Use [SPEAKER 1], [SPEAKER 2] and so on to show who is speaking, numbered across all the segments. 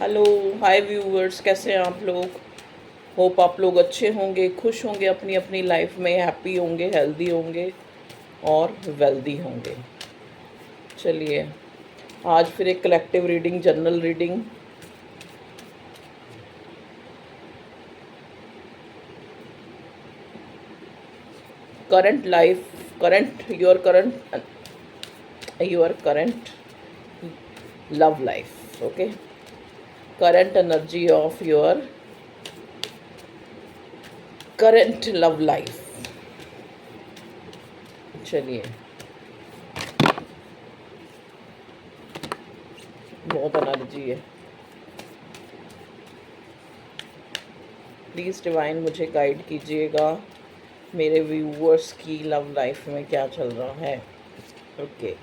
[SPEAKER 1] Hello, हाय viewers, कैसे हैं आप लोग। होप आप लोग अच्छे होंगे, खुश होंगे, अपनी अपनी लाइफ में हैप्पी होंगे, हेल्दी होंगे और वेल्दी होंगे। चलिए, आज फिर एक collective reading, general reading. Current life, current your current love life. Okay, current energy of your current love life. चलिए, बहुत एनर्जी है। प्लीज़ डिवाइन मुझे गाइड कीजिएगा, मेरे व्यूअर्स की लव लाइफ में क्या चल रहा है। ओके,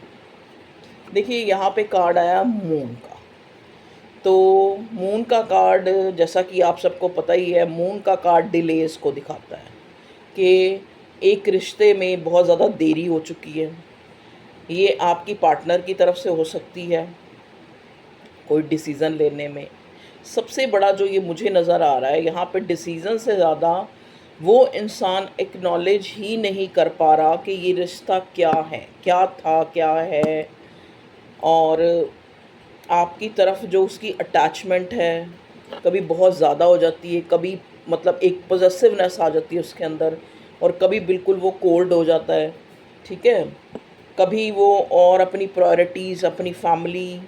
[SPEAKER 1] देखिए यहाँ पे कार्ड आया मून का। तो मून का कार्ड, जैसा कि आप सबको पता ही है, मून का कार्ड डिलेस को दिखाता है कि एक रिश्ते में बहुत ज़्यादा देरी हो चुकी है। ये आपकी पार्टनर की तरफ से हो सकती है, कोई डिसीज़न लेने में। सबसे बड़ा जो ये मुझे नज़र आ रहा है यहाँ पे, डिसीज़न से ज़्यादा वो इंसान एक्नॉलेज ही नहीं कर पा रहा कि ये रिश्ता क्या है, क्या था, क्या है। और आपकी तरफ जो उसकी अटैचमेंट है, कभी बहुत ज़्यादा हो जाती है, कभी मतलब एक पॉजेसिवनेस आ जाती है उसके अंदर, और कभी बिल्कुल वो कोल्ड हो जाता है। ठीक है, कभी वो और अपनी प्रायोरिटीज़, अपनी फैमिली,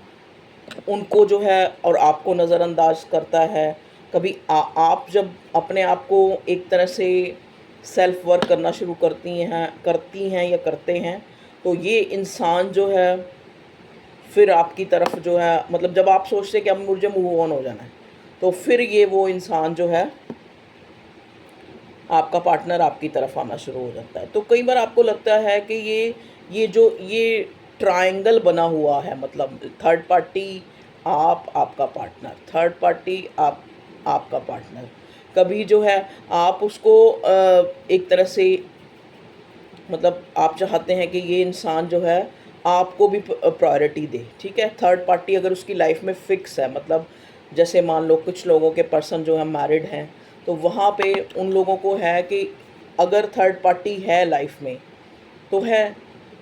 [SPEAKER 1] उनको जो है और आपको नज़रअंदाज करता है। कभी आप जब अपने आप को एक तरह से सेल्फ वर्क करना शुरू करती हैं या करते हैं, तो ये इंसान जो है फिर आपकी तरफ जो है, मतलब जब आप सोचते हैं कि अब मुझे मूव ऑन हो जाना है, तो फिर ये वो इंसान जो है, आपका पार्टनर आपकी तरफ आना शुरू हो जाता है। तो कई बार आपको लगता है कि ये ट्रायंगल बना हुआ है, मतलब थर्ड पार्टी आप, आपका पार्टनर, थर्ड पार्टी आप, आपका पार्टनर। कभी जो है आप उसको एक तरह से, मतलब आप चाहते हैं कि ये इंसान जो है आपको भी प्रायोरिटी दे। ठीक है, थर्ड पार्टी अगर उसकी लाइफ में फ़िक्स है, मतलब जैसे मान लो कुछ लोगों के पर्सन जो है मैरिड हैं, तो वहाँ पे उन लोगों को है कि अगर थर्ड पार्टी है लाइफ में तो है,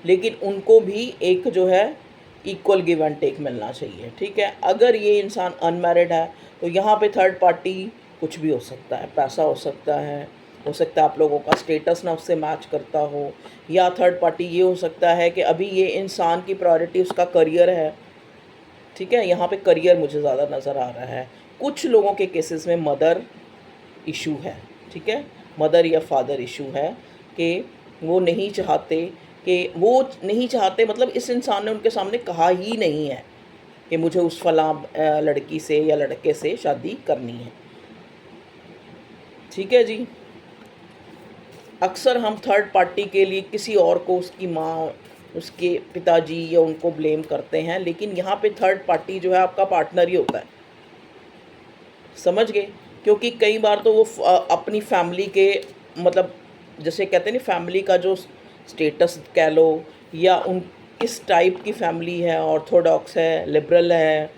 [SPEAKER 1] लेकिन उनको भी एक जो है इक्वल गिव एंड टेक मिलना चाहिए। ठीक है, अगर ये इंसान अनमैरिड है तो यहाँ पे थर्ड पार्टी कुछ भी हो सकता है, पैसा हो सकता है आप लोगों का स्टेटस ना उससे मैच करता हो, या थर्ड पार्टी ये हो सकता है कि अभी ये इंसान की प्रायोरिटी उसका करियर है। ठीक है, यहाँ पे करियर मुझे ज़्यादा नज़र आ रहा है। कुछ लोगों के केसेस में मदर इशू है। ठीक है, मदर या फादर इशू है कि वो नहीं चाहते, मतलब इस इंसान ने उनके सामने कहा ही नहीं है कि मुझे उस फलां लड़की से या लड़के से शादी करनी है। ठीक है जी, अक्सर हम थर्ड पार्टी के लिए किसी और को, उसकी माँ, उसके पिताजी या उनको ब्लेम करते हैं, लेकिन यहाँ पे थर्ड पार्टी जो है आपका पार्टनर ही होता है। समझ गए, क्योंकि कई बार तो वो अपनी फैमिली के, मतलब जैसे कहते हैं ना, फैमिली का जो स्टेटस कह लो, या उन किस टाइप की फैमिली है, ऑर्थोडॉक्स है, लिबरल है,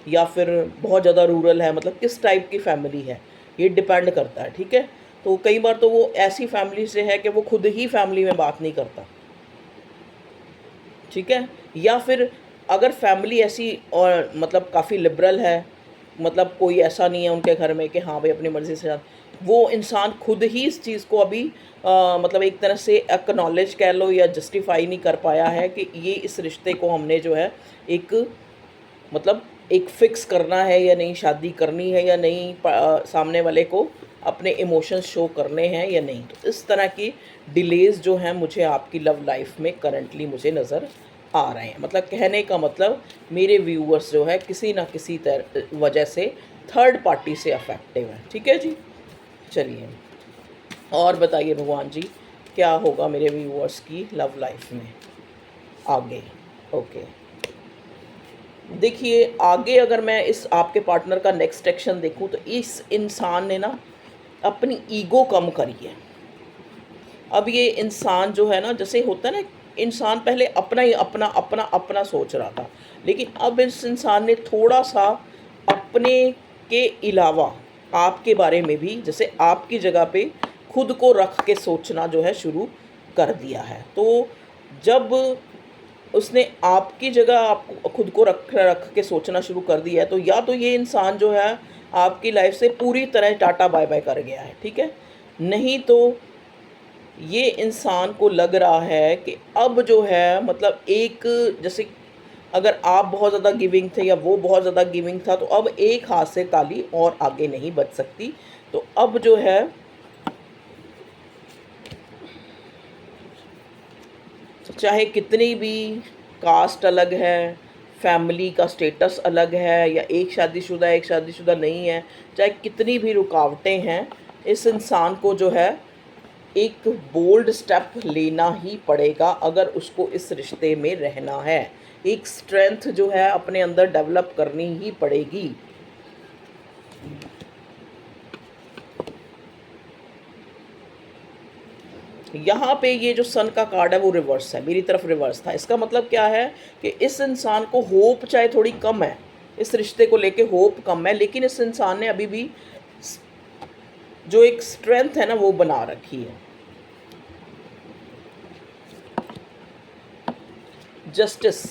[SPEAKER 1] या फिर बहुत ज़्यादा रूरल है, मतलब किस टाइप की फैमिली है, ये डिपेंड करता है। ठीक है, तो कई बार तो वो ऐसी फैमिली से है कि वो खुद ही फैमिली में बात नहीं करता। ठीक है, या फिर अगर फैमिली ऐसी और मतलब काफ़ी लिबरल है, मतलब कोई ऐसा नहीं है उनके घर में कि हाँ भाई अपनी मर्ज़ी से, वो इंसान खुद ही इस चीज़ को अभी मतलब एक तरह से एक्नॉलेज कह लो या जस्टिफाई नहीं कर पाया है कि ये इस रिश्ते को हमने जो है एक, मतलब एक फ़िक्स करना है या नहीं, शादी करनी है या नहीं, सामने वाले को अपने इमोशंस शो करने हैं या नहीं। तो इस तरह की डिलेज़ जो हैं मुझे आपकी लव लाइफ में करंटली मुझे नज़र आ रहे हैं। मतलब कहने का मतलब, मेरे व्यूअर्स जो है किसी ना किसी वजह से थर्ड पार्टी से अफेक्टिव है। ठीक है जी, चलिए और बताइए भगवान जी, क्या होगा मेरे व्यूअर्स की लव लाइफ में आगे। ओके, देखिए आगे अगर मैं इस आपके पार्टनर का नेक्स्ट एक्शन देखूं, तो इस इंसान ने ना अपनी ईगो कम करी है। अब ये इंसान जो है ना, जैसे होता है ना, इंसान पहले अपना ही अपना अपना अपना सोच रहा था, लेकिन अब इस इंसान ने थोड़ा सा अपने के अलावा आपके बारे में भी, जैसे आपकी जगह पे खुद को रख के सोचना जो है शुरू कर दिया है। तो जब उसने आपकी जगह आप खुद को रख रख के सोचना शुरू कर दिया है, तो या तो ये इंसान जो है आपकी लाइफ से पूरी तरह टाटा बाय बाय कर गया है, ठीक है। नहीं तो ये इंसान को लग रहा है कि अब जो है मतलब एक, जैसे अगर आप बहुत ज़्यादा गिविंग थे या वो बहुत ज़्यादा गिविंग था, तो अब एक हाथ से ताली और आगे नहीं बज सकती। तो अब जो है चाहे कितनी भी कास्ट अलग है, फैमिली का स्टेटस अलग है, या एक शादीशुदा नहीं है, चाहे कितनी भी रुकावटें हैं, इस इंसान को जो है एक बोल्ड स्टेप लेना ही पड़ेगा अगर उसको इस रिश्ते में रहना है। एक स्ट्रेंथ जो है अपने अंदर डेवलप करनी ही पड़ेगी। यहाँ पे ये जो सन का कार्ड है वो रिवर्स है, मेरी तरफ रिवर्स था। इसका मतलब क्या है कि इस इंसान को होप चाहे थोड़ी कम है, इस रिश्ते को लेके होप कम है, लेकिन इस इंसान ने अभी भी जो एक स्ट्रेंथ है ना वो बना रखी है। जस्टिस,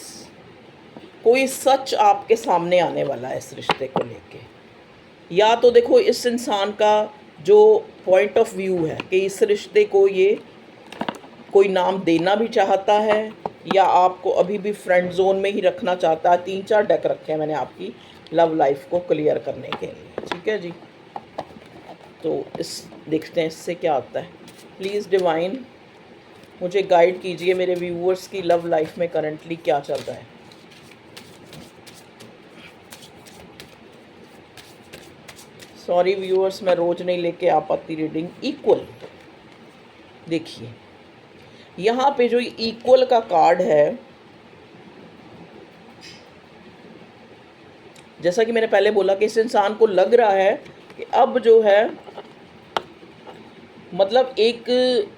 [SPEAKER 1] कोई सच आपके सामने आने वाला है इस रिश्ते को लेके। या तो देखो इस इंसान का जो पॉइंट ऑफ व्यू है कि इस रिश्ते को ये कोई नाम देना भी चाहता है या आपको अभी भी फ्रेंड जोन में ही रखना चाहता है। 3-4 डेक रखे हैं मैंने आपकी लव लाइफ को क्लियर करने के लिए, ठीक है जी। तो इस देखते हैं इससे क्या आता है। प्लीज़ डिवाइन मुझे गाइड कीजिए, मेरे व्यूअर्स की लव लाइफ में करंटली क्या चल रहा है। सॉरी व्यूअर्स, मैं रोज नहीं लेके आ पाती रीडिंग। इक्वल, देखिए यहाँ पे जो इक्वल का कार्ड है, जैसा कि मैंने पहले बोला कि इस इंसान को लग रहा है कि अब जो है मतलब एक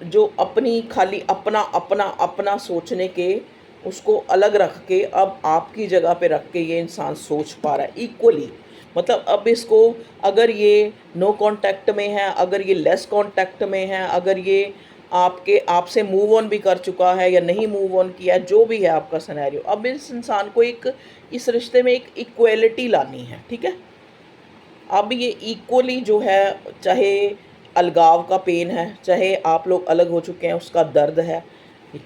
[SPEAKER 1] जो अपनी खाली अपना अपना अपना सोचने के उसको अलग रख के अब आपकी जगह पे रख के ये इंसान सोच पा रहा है इक्वली। मतलब अब इसको अगर ये नो कांटेक्ट में है, अगर ये लेस कांटेक्ट में है, अगर ये आपसे मूव ऑन भी कर चुका है या नहीं मूव ऑन किया, जो भी है आपका सिनेरियो, अब इस इंसान को इस रिश्ते में एक इक्वलिटी लानी है, ठीक है। अब ये इक्वली जो है, चाहे अलगाव का पेन है, चाहे आप लोग अलग हो चुके हैं उसका दर्द है,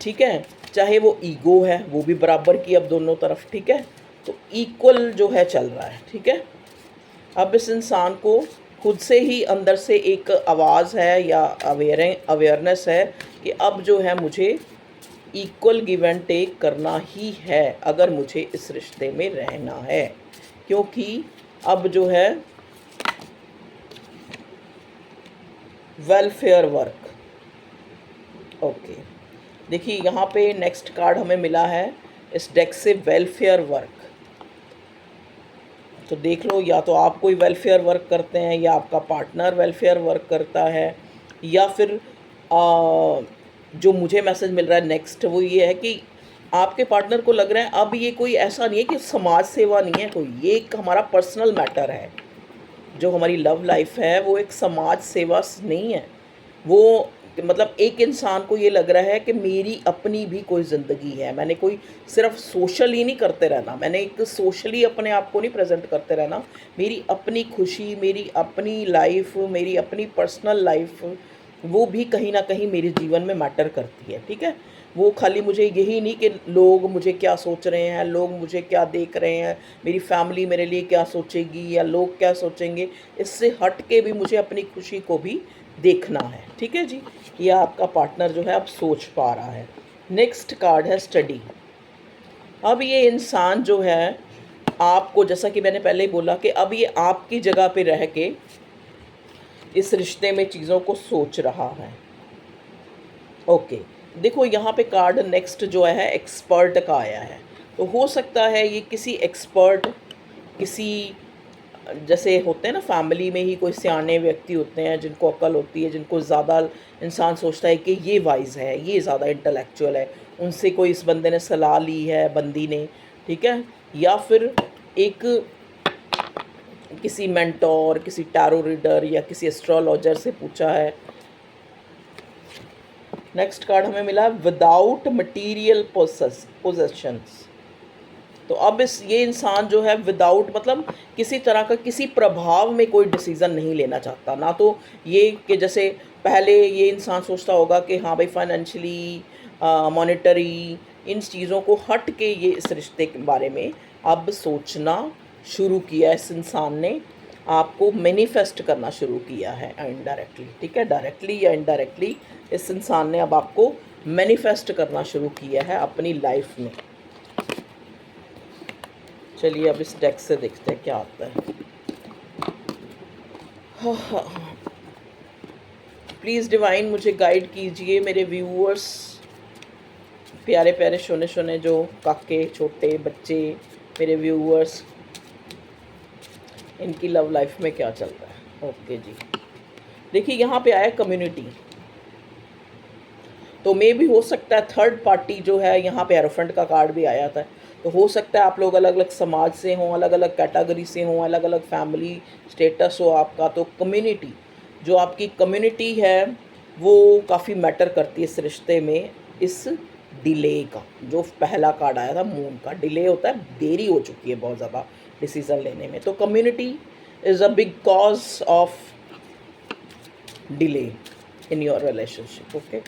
[SPEAKER 1] ठीक है, चाहे वो ईगो है वो भी बराबर की अब दोनों तरफ, ठीक है। तो इक्वल जो है चल रहा है, ठीक है। अब इस इंसान को खुद से ही अंदर से एक आवाज़ है या अवेयरनेस है कि अब जो है मुझे इक्वल गिव एंड टेक करना ही है अगर मुझे इस रिश्ते में रहना है, क्योंकि अब जो है वेलफेयर वर्क। ओके, देखिए यहाँ पे नेक्स्ट कार्ड हमें मिला है इस डेक से, वेलफेयर वर्क। तो देख लो, या तो आप कोई वेलफेयर वर्क करते हैं या आपका पार्टनर वेलफेयर वर्क करता है, या फिर जो मुझे मैसेज मिल रहा है नेक्स्ट वो ये है कि आपके पार्टनर को लग रहा है अब ये कोई ऐसा नहीं है कि समाज सेवा नहीं है कोई, ये एक हमारा पर्सनल मैटर है। जो हमारी लव लाइफ है वो एक समाज सेवा नहीं है, वो मतलब एक इंसान को ये लग रहा है कि मेरी अपनी भी कोई ज़िंदगी है, मैंने कोई सिर्फ सोशल ही नहीं करते रहना, मैंने एक सोशली अपने आप को नहीं प्रेजेंट करते रहना, मेरी अपनी खुशी, मेरी अपनी लाइफ, मेरी अपनी पर्सनल लाइफ, वो भी कहीं ना कहीं मेरे जीवन में मैटर करती है, ठीक है। वो खाली मुझे यही नहीं कि लोग मुझे क्या सोच रहे हैं, लोग मुझे क्या देख रहे हैं, मेरी फैमिली मेरे लिए क्या सोचेगी या लोग क्या सोचेंगे, इससे हट के भी मुझे अपनी खुशी को भी देखना है, ठीक है जी। ये आपका पार्टनर जो है अब सोच पा रहा है। नेक्स्ट कार्ड है स्टडी। अब ये इंसान जो है आपको, जैसा कि मैंने पहले ही बोला कि अब ये आपकी जगह पे रह के इस रिश्ते में चीज़ों को सोच रहा है। ओके, देखो यहाँ पे कार्ड नेक्स्ट जो है एक्सपर्ट का आया है। तो हो सकता है ये किसी एक्सपर्ट, किसी जैसे होते हैं ना फैमिली में ही कोई सियाने व्यक्ति होते हैं जिनको अक्ल होती है, जिनको ज़्यादा इंसान सोचता है कि ये वाइज है, ये ज़्यादा इंटेलेक्चुअल है, उनसे कोई इस बंदे ने सलाह ली है, बंदी ने, ठीक है। या फिर एक किसी मेंटोर, किसी टैरो रीडर या किसी एस्ट्रोलॉजर से पूछा है। नेक्स्ट कार्ड हमें मिला विदाउट मटीरियल पोजेशंस। तो अब ये इंसान जो है विदाउट मतलब किसी तरह का किसी प्रभाव में कोई डिसीज़न नहीं लेना चाहता। ना तो ये कि जैसे पहले ये इंसान सोचता होगा कि हाँ भाई फाइनेंशियली, मॉनेटरी, इन चीज़ों को हट के ये इस रिश्ते के बारे में अब सोचना शुरू किया। इस इंसान ने आपको मैनिफेस्ट करना शुरू किया है इनडायरेक्टली, ठीक है, डायरेक्टली या इनडायरेक्टली इस इंसान ने अब आपको मैनिफेस्ट करना शुरू किया है अपनी लाइफ में। चलिए अब इस डेक से देखते हैं क्या आता है। प्लीज़ डिवाइन मुझे गाइड कीजिए, मेरे व्यूअर्स, प्यारे प्यारे शोने शोने जो काके छोटे बच्चे मेरे व्यूअर्स, इनकी लव लाइफ में क्या चल रहा है। ओके जी, देखिए यहाँ पे आया कम्युनिटी, तो मे भी हो सकता है थर्ड पार्टी जो है, यहाँ पे एरोफेंट का कार्ड भी आया था, तो हो सकता है आप लोग अलग अलग समाज से हों, अलग अलग कैटेगरी से हों, अलग अलग फैमिली स्टेटस हो आपका। तो कम्युनिटी, जो आपकी कम्युनिटी है वो काफ़ी मैटर करती है इस रिश्ते में। इस डिले का जो पहला कार्ड आया था मून का, डिले होता है, देरी हो चुकी है बहुत ज़्यादा डिसीज़न लेने में। तो community is a big cause of delay in your relationship. Okay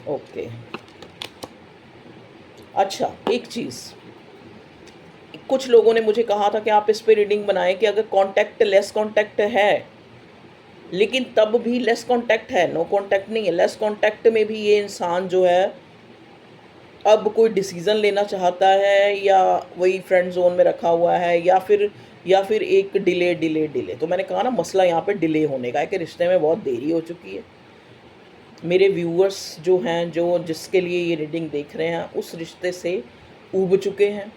[SPEAKER 1] okay, अच्छा एक चीज़, कुछ लोगों ने मुझे कहा था कि आप इस पे रीडिंग बनाएं कि अगर कांटेक्ट, लेस कांटेक्ट है, लेकिन तब भी लेस कांटेक्ट है, नो कांटेक्ट नहीं है, लेस कांटेक्ट में भी ये इंसान जो है अब कोई डिसीज़न लेना चाहता है, या वही फ्रेंड जोन में रखा हुआ है, या फिर एक डिले। तो मैंने कहा ना मसला यहाँ पे डिले होने का है कि रिश्ते में बहुत देरी हो चुकी है। मेरे व्यूअर्स जो हैं, जो जिसके लिए ये रीडिंग देख रहे हैं, उस रिश्ते से ऊब चुके हैं,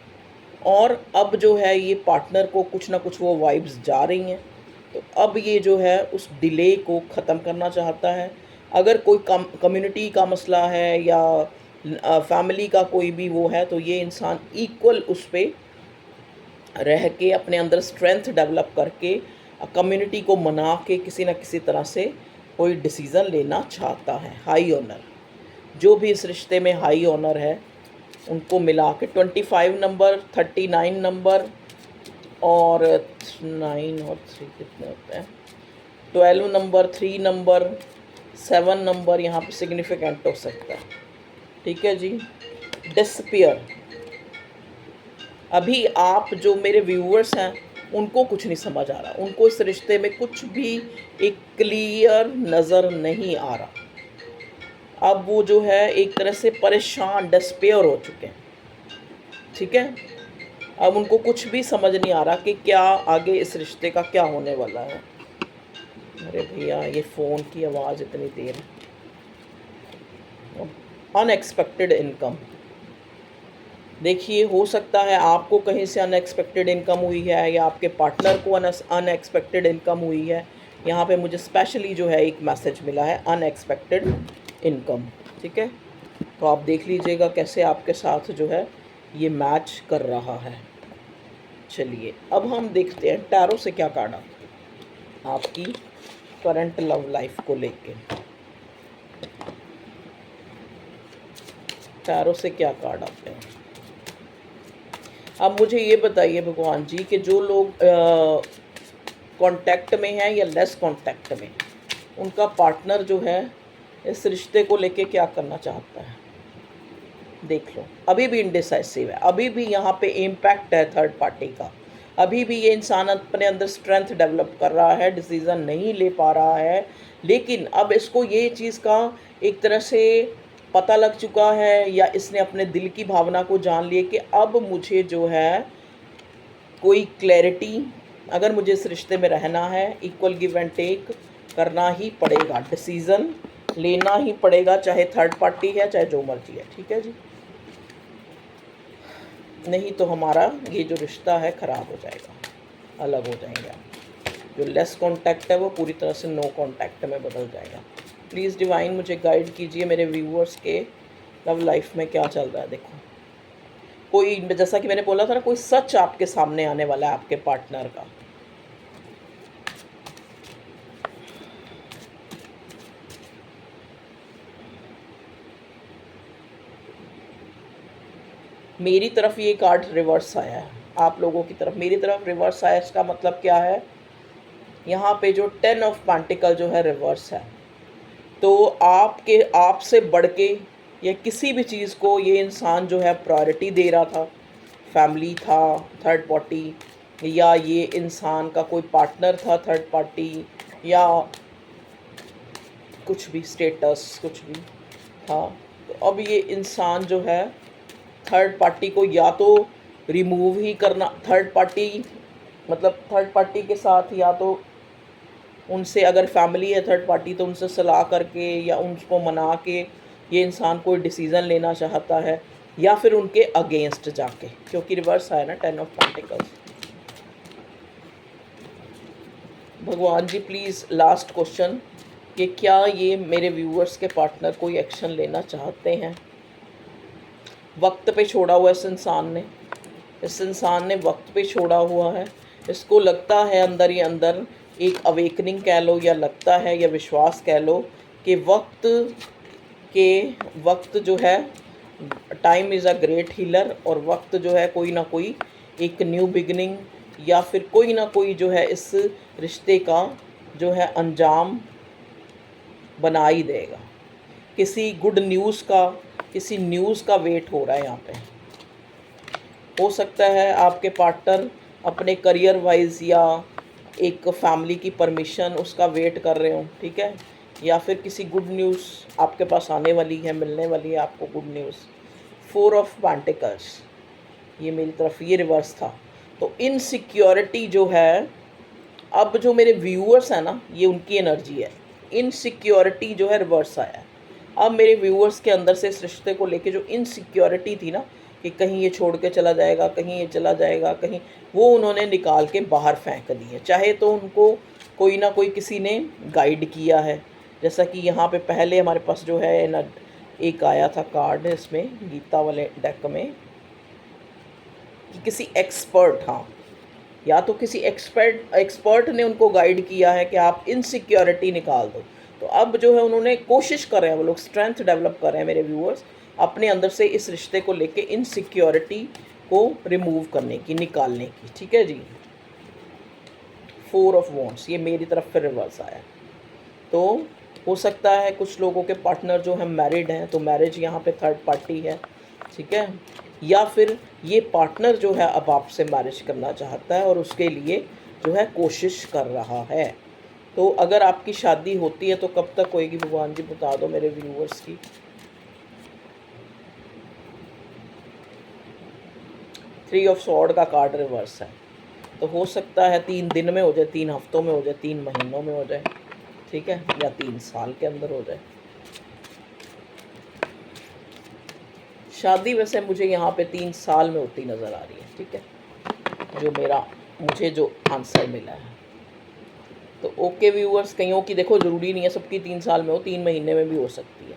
[SPEAKER 1] और अब जो है ये पार्टनर को कुछ ना कुछ वो वाइब्स जा रही हैं। तो अब ये जो है उस डिले को ख़त्म करना चाहता है। अगर कोई कम्युनिटी का मसला है या फैमिली का कोई भी वो है, तो ये इंसान इक्वल उस पर रह के अपने अंदर स्ट्रेंथ डेवलप करके कम्युनिटी को मना के किसी न किसी तरह से कोई डिसीज़न लेना चाहता है। हाई ऑनर, जो भी इस रिश्ते में हाई ऑनर है उनको मिला के 25 नंबर, 39 नंबर और 9 और 3 कितने होते हैं, 12 नंबर, 3 नंबर, 7 नंबर यहाँ पे सिग्निफिकेंट हो सकता है। ठीक है जी। डिसअपीयर, अभी आप जो मेरे व्यूअर्स हैं उनको कुछ नहीं समझ आ रहा, उनको इस रिश्ते में कुछ भी एक क्लियर नज़र नहीं आ रहा। अब वो जो है एक तरह से परेशान, डिस्पेयर हो चुके हैं, ठीक है। अब उनको कुछ भी समझ नहीं आ रहा कि क्या आगे इस रिश्ते का क्या होने वाला है। अरे भैया ये फ़ोन की आवाज़ इतनी देर। अनएक्सपेक्टेड इनकम, देखिए हो सकता है आपको कहीं से अनएक्सपेक्टेड इनकम हुई है, या आपके पार्टनर को अनएक्सपेक्टेड इनकम हुई है। यहाँ पे मुझे स्पेशली जो है एक मैसेज मिला है, अनएक्सपेक्टेड इनकम, ठीक है। तो आप देख लीजिएगा कैसे आपके साथ जो है ये मैच कर रहा है। चलिए अब हम देखते हैं टैरो से क्या कार्ड आता है आपकी करंट लव लाइफ को लेके। टैरो से क्या कार्ड आते हैं। अब मुझे ये बताइए भगवान जी कि जो लोग कांटेक्ट में हैं या लेस कांटेक्ट में, उनका पार्टनर जो है इस रिश्ते को लेके क्या करना चाहता है। देख लो, अभी भी इनडिसाइसिव है, अभी भी यहाँ पे इम्पैक्ट है थर्ड पार्टी का, अभी भी ये इंसान अपने अंदर स्ट्रेंथ डेवलप कर रहा है, डिसीज़न नहीं ले पा रहा है। लेकिन अब इसको ये चीज़ का एक तरह से पता लग चुका है, या इसने अपने दिल की भावना को जान लिया कि अब मुझे जो है कोई क्लैरिटी, अगर मुझे इस रिश्ते में रहना है, इक्वल गिव एंड टेक करना ही पड़ेगा, डिसीज़न लेना ही पड़ेगा, चाहे थर्ड पार्टी है चाहे जो मर्जी है, ठीक है जी। नहीं तो हमारा ये जो रिश्ता है ख़राब हो जाएगा, अलग हो जाएगा। जो लेस कांटेक्ट है वो पूरी तरह से नो कांटेक्ट में बदल जाएगा। प्लीज़ डिवाइन मुझे गाइड कीजिए, मेरे व्यूअर्स के लव लाइफ में क्या चल रहा है। देखो कोई, जैसा कि मैंने बोला था ना, कोई सच आपके सामने आने वाला है आपके पार्टनर का, मेरी तरफ ये कार्ड रिवर्स आया है, आप लोगों की तरफ मेरी तरफ रिवर्स आया। इसका मतलब क्या है, यहाँ पे जो 10 ऑफ पेंटिकल जो है रिवर्स है, तो आपसे बढ़ के या किसी भी चीज़ को ये इंसान जो है प्रायोरिटी दे रहा था। फैमिली था, थर्ड पार्टी, या ये इंसान का कोई पार्टनर था थर्ड पार्टी, या कुछ भी स्टेटस कुछ भी था। तो अब ये इंसान जो है थर्ड पार्टी को या तो रिमूव ही करना, थर्ड पार्टी के साथ, या तो उनसे, अगर फैमिली है थर्ड पार्टी तो उनसे सलाह करके या उनको मना के ये इंसान कोई डिसीज़न लेना चाहता है, या फिर उनके अगेंस्ट जाके, क्योंकि रिवर्स आया ना 10 ऑफ पेंटिकल्स। भगवान जी प्लीज़ लास्ट क्वेश्चन, कि क्या ये मेरे व्यूअर्स के पार्टनर कोई एक्शन लेना चाहते हैं। वक्त पे छोड़ा हुआ इस इंसान ने वक्त पे छोड़ा हुआ है। इसको लगता है अंदर ही अंदर एक अवेकनिंग कह लो, या लगता है, या विश्वास कह लो कि वक्त जो है, time is a great healer, और वक्त जो है कोई ना कोई एक न्यू बिगनिंग, या फिर कोई ना कोई जो है इस रिश्ते का जो है अंजाम बना ही देगा। किसी गुड न्यूज़ का, किसी न्यूज़ का वेट हो रहा है यहाँ पे। हो सकता है आपके पार्टनर अपने करियर वाइज या एक फैमिली की परमिशन उसका वेट कर रहे हो, ठीक है, या फिर किसी गुड न्यूज़ आपके पास आने वाली है, मिलने वाली है आपको गुड न्यूज़। 4 ऑफ पेंटिकल्स, ये मेरी तरफ ये रिवर्स था। तो इनसिक्योरिटी जो है, अब जो मेरे व्यूअर्स हैं ना, ये उनकी एनर्जी है। इनसिक्योरिटी जो है रिवर्स आया है। अब मेरे व्यूअर्स के अंदर से इस रिश्ते को लेके जो इनसिक्योरिटी थी ना, कि कहीं ये छोड़ के चला जाएगा, कहीं ये चला जाएगा, कहीं, वो उन्होंने निकाल के बाहर फेंक दी है। चाहे तो उनको कोई ना कोई किसी ने गाइड किया है, जैसा कि यहाँ पे पहले हमारे पास जो है ना एक आया था कार्ड इसमें गीता वाले डेक में, कि किसी एक्सपर्ट, हाँ, या तो किसी एक्सपर्ट ने उनको गाइड किया है कि आप इनसिक्योरिटी निकाल दो। तो अब जो है उन्होंने कोशिश कर रहे हैं, वो लोग स्ट्रेंथ डेवलप कर रहे हैं मेरे व्यूअर्स, अपने अंदर से इस रिश्ते को लेके इनसिक्योरिटी को रिमूव करने की, निकालने की, ठीक है जी। 4 ऑफ वॉन्ड्स, ये मेरी तरफ फिर रिवर्स आया। तो हो सकता है कुछ लोगों के पार्टनर जो है मैरिड हैं, तो मैरिज यहाँ पे थर्ड पार्टी है, ठीक है, या फिर ये पार्टनर जो है अब आपसे मैरिज करना चाहता है और उसके लिए जो है कोशिश कर रहा है। तो अगर आपकी शादी होती है तो कब तक होएगी भगवान जी बता दो मेरे व्यूअर्स की। 3 ऑफ स्वॉर्ड का कार्ड रिवर्स है, तो हो सकता है 3 दिन में हो जाए, 3 हफ्तों में हो जाए, 3 महीनों में हो जाए, ठीक है, या 3 साल के अंदर हो जाए शादी। वैसे मुझे यहाँ पे 3 साल में होती नज़र आ रही है, ठीक है, जो मुझे जो आंसर मिला है। तो ओके व्यूअर्स, कईयों की देखो ज़रूरी नहीं है सबकी 3 साल में हो, 3 महीने में भी हो सकती है।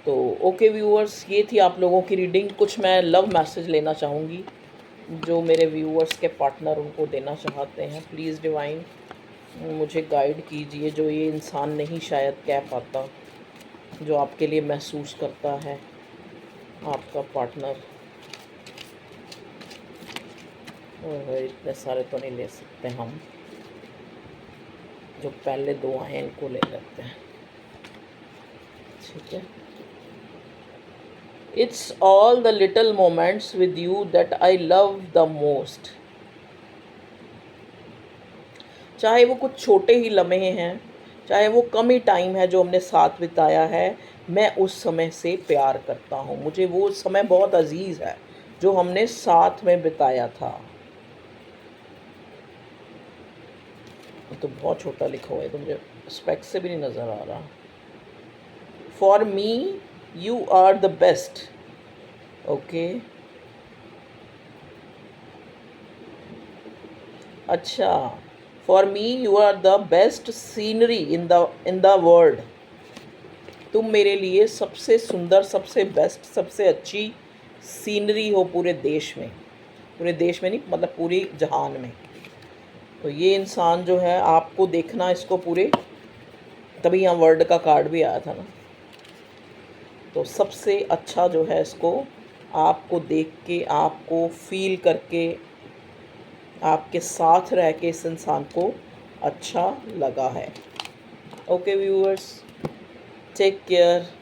[SPEAKER 1] तो ओके व्यूअर्स, ये थी आप लोगों की रीडिंग। कुछ मैं लव मैसेज लेना चाहूँगी जो मेरे व्यूअर्स के पार्टनर उनको देना चाहते हैं। प्लीज़ डिवाइन मुझे गाइड कीजिए, जो ये इंसान नहीं शायद कह पाता, जो आपके लिए महसूस करता है आपका पार्टनर। और इतने सारे तो नहीं ले सकते हम, जो पहले 2 आए इनको ले लेते हैं, ठीक है। It's all the little moments with you that I love the most। चाहे वो कुछ छोटे ही लम्हे हैं, चाहे वो कम ही टाइम है जो हमने साथ बिताया है, मैं उस समय से प्यार करता हूँ। मुझे वो समय बहुत अजीज़ है जो हमने साथ में बिताया था। तो बहुत छोटा लिखा हुआ है, तो मुझे स्पेक्स से भी नहीं नज़र आ रहा। For me you are the best, okay. अच्छा, for me you are the best scenery in the world. तुम मेरे लिए सबसे सुंदर, सबसे बेस्ट, सबसे अच्छी सीनरी हो पूरे देश में। पूरे देश में नहीं, मतलब पूरी जहान में। तो ये इंसान जो है, आपको देखना इसको पूरे, तभी यहाँ वर्ल्ड का कार्ड भी आया था ना। तो सबसे अच्छा जो है इसको आपको देख के, आपको फील करके, आपके साथ रह के इस इंसान को अच्छा लगा है। Okay viewers, take care.